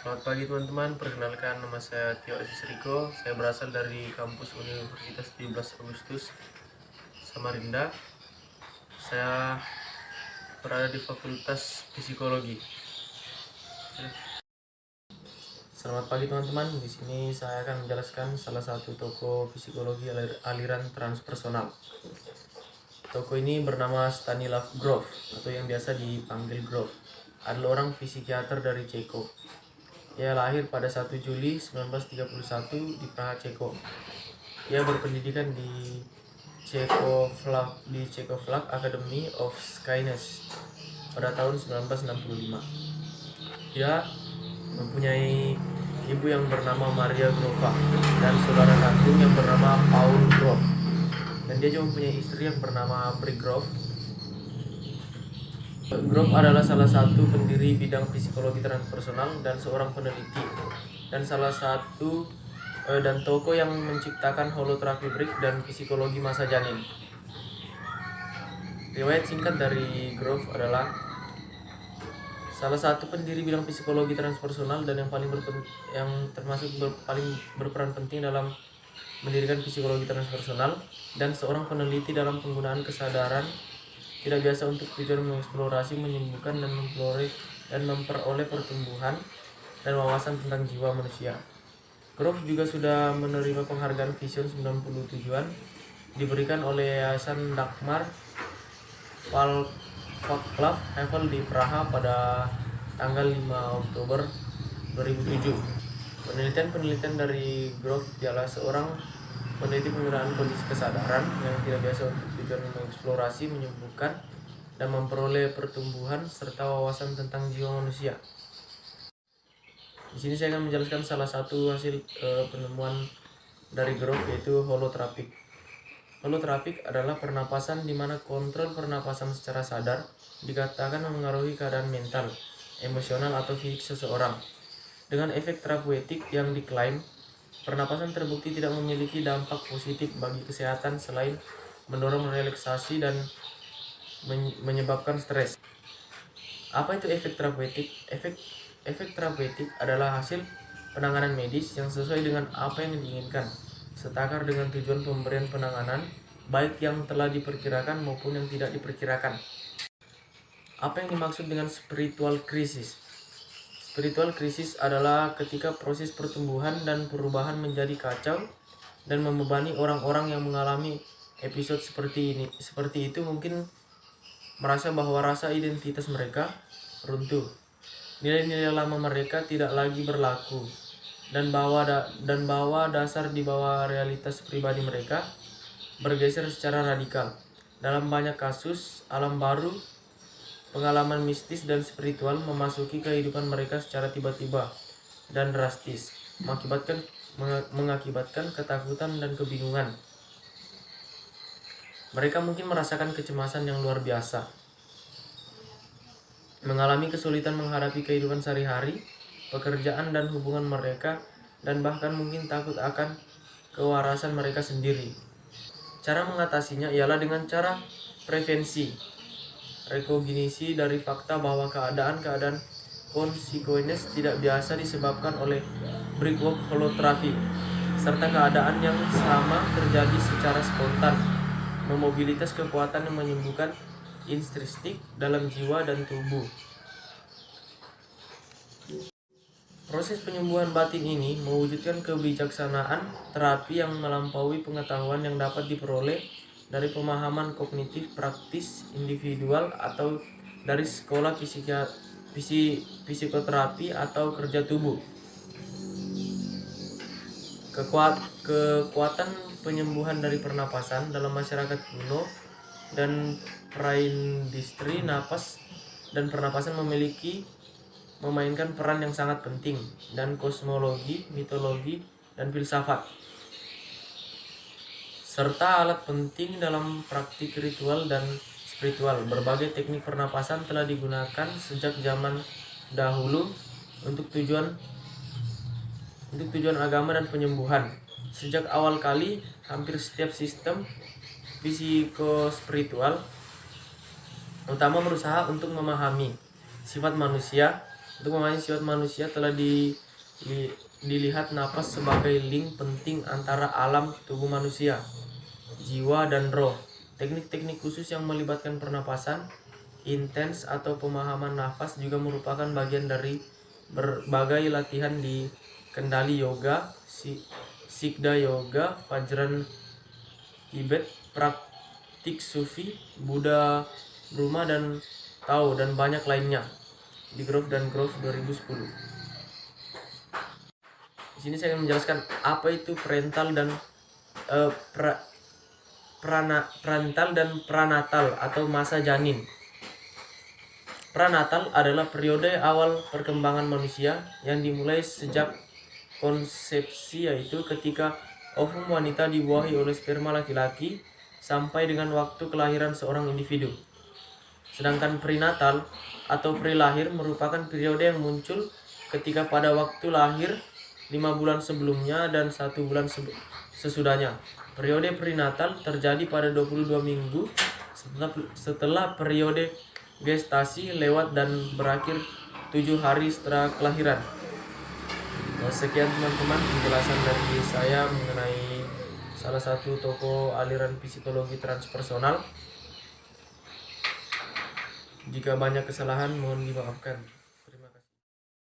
Selamat pagi teman-teman, perkenalkan nama saya Tio Aziz Riko. Saya berasal dari kampus Universitas 17 Agustus Samarinda. Saya berada di Fakultas Psikologi. Selamat pagi teman-teman. Di sini saya akan menjelaskan salah satu toko psikologi aliran transpersonal. Toko ini bernama Stanislav Grof atau yang biasa dipanggil Grof. Adalah orang psikiater dari Ceko. Ia lahir pada 1 Juli 1931 di Praha, Ceko. Ia berpendidikan di Czechoslovak Academy of Sciences pada tahun 1965. Ia mempunyai ibu yang bernama Maria Grofa dan saudara kandung yang bernama Paul Grof. Dan dia juga mempunyai istri yang bernama Brig Grof. Grof adalah salah satu pendiri bidang psikologi transpersonal dan seorang peneliti dan toko yang menciptakan holoterapi Brig dan psikologi masa janin. Riwayat singkat dari Grof adalah salah satu pendiri bidang psikologi transpersonal dan yang paling berperan penting dalam mendirikan psikologi transpersonal dan seorang peneliti dalam penggunaan kesadaran tidak biasa untuk tujuan mengeksplorasi, menyembuhkan, dan memperoleh pertumbuhan dan wawasan tentang jiwa manusia. Grof juga sudah menerima penghargaan Vision 97-an diberikan oleh Yayasan Dagmar Václav Havel di Praha pada tanggal 5 Oktober 2007. Penelitian dari Grof ialah seorang peneliti penggunaan kondisi kesadaran yang tidak biasa untuk tujuan mengeksplorasi, menyembuhkan, dan memperoleh pertumbuhan serta wawasan tentang jiwa manusia. Di sini saya akan menjelaskan salah satu hasil penemuan dari Grof, yaitu holoterapik. Holoterapik adalah pernapasan di mana kontrol pernapasan secara sadar dikatakan memengaruhi keadaan mental, emosional, atau fisik seseorang. Dengan efek terapeutik yang diklaim, pernapasan terbukti tidak memiliki dampak positif bagi kesehatan selain mendorong relaksasi dan menyebabkan stres. Apa itu efek terapeutik? Efek terapeutik adalah hasil penanganan medis yang sesuai dengan apa yang diinginkan, setakar dengan tujuan pemberian penanganan, baik yang telah diperkirakan maupun yang tidak diperkirakan. Apa yang dimaksud dengan spiritual crisis? Spiritual crisis adalah ketika proses pertumbuhan dan perubahan menjadi kacau dan membebani orang-orang yang mengalami episode seperti ini. Seperti itu mungkin merasa bahwa rasa identitas mereka runtuh, nilai-nilai lama mereka tidak lagi berlaku, dan bahwa dasar di bawah realitas pribadi mereka bergeser secara radikal. Dalam banyak kasus, alam baru, pengalaman mistis dan spiritual memasuki kehidupan mereka secara tiba-tiba dan drastis, mengakibatkan ketakutan dan kebingungan. Mereka mungkin merasakan kecemasan yang luar biasa, mengalami kesulitan menghadapi kehidupan sehari-hari, pekerjaan dan hubungan mereka, dan bahkan mungkin takut akan kewarasan mereka sendiri. Cara mengatasinya ialah dengan cara prevensi, rekognisi dari fakta bahwa keadaan-keadaan konsekuens tidak biasa disebabkan oleh brickwork holoterapi, serta keadaan yang sama terjadi secara spontan, memobilitas kekuatan yang menyembuhkan intrinsik dalam jiwa dan tubuh. Proses penyembuhan batin ini mewujudkan kebijaksanaan terapi yang melampaui pengetahuan yang dapat diperoleh dari pemahaman kognitif praktis individual atau dari sekolah psikoterapi atau kerja tubuh. Kekuatan penyembuhan dari pernapasan dalam masyarakat kuno dan praindustri napas dan pernapasan memainkan peran yang sangat penting dan kosmologi, mitologi, dan filsafat, serta alat penting dalam praktik ritual dan spiritual. Berbagai teknik pernapasan telah digunakan sejak zaman dahulu untuk tujuan agama dan penyembuhan. Sejak awal kali, hampir setiap sistem psikospiritual utama berusaha untuk memahami sifat manusia Untuk memahami sifat manusia telah dilihat napas sebagai link penting antara alam tubuh manusia, jiwa dan roh. Teknik-teknik khusus yang melibatkan pernapasan intens atau pemahaman nafas juga merupakan bagian dari berbagai latihan di kendali yoga, Siddha yoga, Vajrayana Tibet, praktik sufi, Buddha Brahma dan Tao dan banyak lainnya di Grove dan Grove 2010. Di sini saya akan menjelaskan apa itu parental dan pranatal atau masa janin. Pranatal adalah periode awal perkembangan manusia yang dimulai sejak konsepsi, yaitu ketika ovum wanita dibuahi oleh sperma laki-laki sampai dengan waktu kelahiran seorang individu. Sedangkan prenatal atau pre-lahir merupakan periode yang muncul ketika pada waktu lahir 5 bulan sebelumnya dan 1 bulan sesudahnya. Periode prenatal terjadi pada 22 minggu setelah periode gestasi lewat dan berakhir 7 hari setelah kelahiran. Sekian teman-teman penjelasan dari saya mengenai salah satu tokoh aliran psikologi transpersonal. Jika banyak kesalahan mohon dimaafkan.